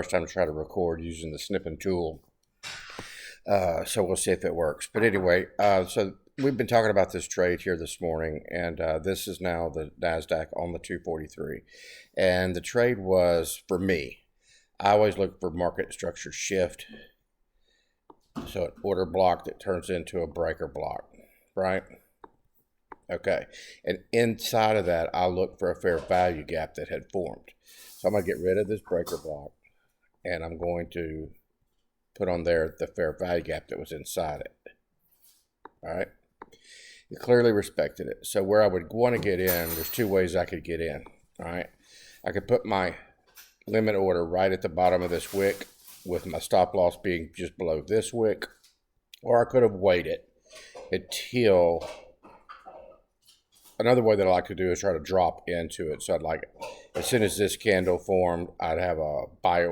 first time to try to record using the snipping tool. So we'll see if it works. But anyway, so we've been talking about this trade here this morning, and this is now the Nasdaq on the 243. And the trade was, for me, I always look for market structure shift. So an order block that turns into a breaker block, right? Okay, and inside of that, I'll look for a fair value gap that had formed. So I'm going to get rid of this breaker block, and I'm going to put on there the fair value gap that was inside it. All right, it clearly respected it. So where I would want to get in, there's two ways I could get in. All right, I could put my limit order right at the bottom of this wick with my stop loss being just below this wick, or I could have waited until... Another way that I like to do is try to drop into it. So I'd like, as soon as this candle formed, I'd have a buy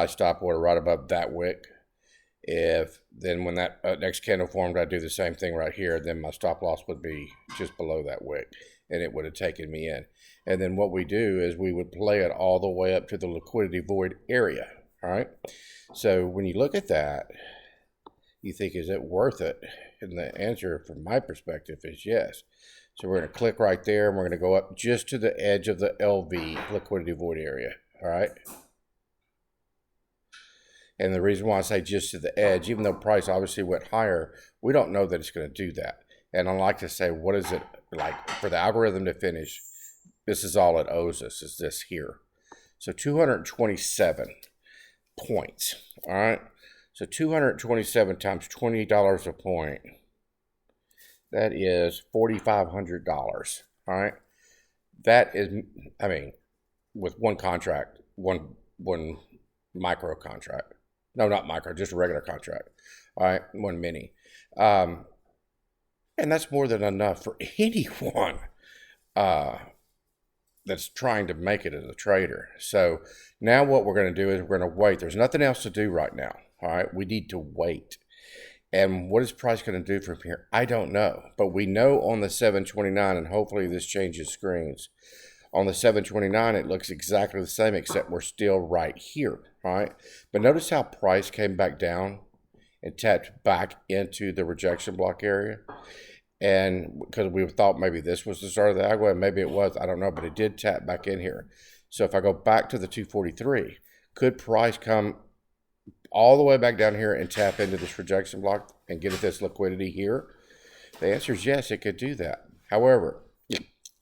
stop order right above that wick. Then when that next candle formed, I'd do the same thing right here. Then my stop loss would be just below that wick, and it would have taken me in. And then what we do is we would play it all the way up to the liquidity void area. All right. So when you look at that, you think, is it worth it? And the answer from my perspective is yes. So we're going to click right there, and we're going to go up just to the edge of the LV, liquidity void area. All right. And the reason why I say just to the edge, even though price obviously went higher, we don't know that it's going to do that. And I like to say, what is it like for the algorithm to finish? This is all it owes us, is this here. So 227 points. All right. So 227 times $20 a point, that is $4,500, all right? That is, I mean, with one contract, one micro contract. No, not micro, just a regular contract, all right? One mini. And that's more than enough for anyone that's trying to make it as a trader. So now what we're going to do is we're going to wait. There's nothing else to do right now. All right, we need to wait. And what is price going to do from here? I don't know. But we know on the 729, and hopefully this changes screens. On the 729, it looks exactly the same, except we're still right here. All right. But notice how price came back down and tapped back into the rejection block area. And because we thought maybe this was the start of the algo, and maybe it was, I don't know, but it did tap back in here. So if I go back to the 243, could price come all the way back down here and tap into this rejection block and get at this liquidity here? The answer is yes, it could do that. However,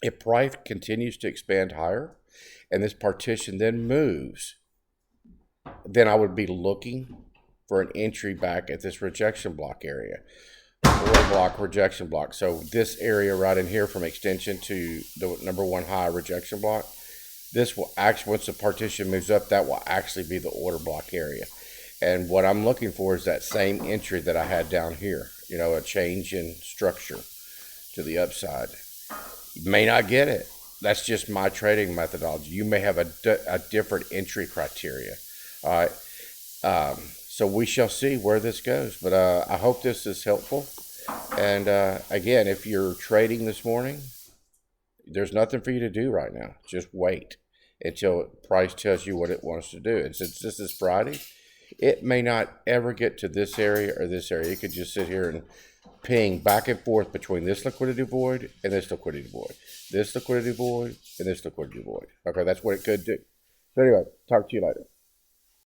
if price continues to expand higher and this partition then moves, then I would be looking for an entry back at this rejection block area. Order block, rejection block. So this area right in here from extension to the number one high rejection block, this will actually, once the partition moves up, that will actually be the order block area. And what I'm looking for is that same entry that I had down here, you know, a change in structure to the upside. You may not get it. That's just my trading methodology. You may have a different entry criteria. All right. So we shall see where this goes. But I hope this is helpful. And again, if you're trading this morning, there's nothing for you to do right now. Just wait until price tells you what it wants to do. And since this is Friday, it may not ever get to this area or this area. It could just sit here and ping back and forth between this liquidity void and this liquidity void. This liquidity void and this liquidity void. Okay, that's what it could do. So anyway, talk to you later.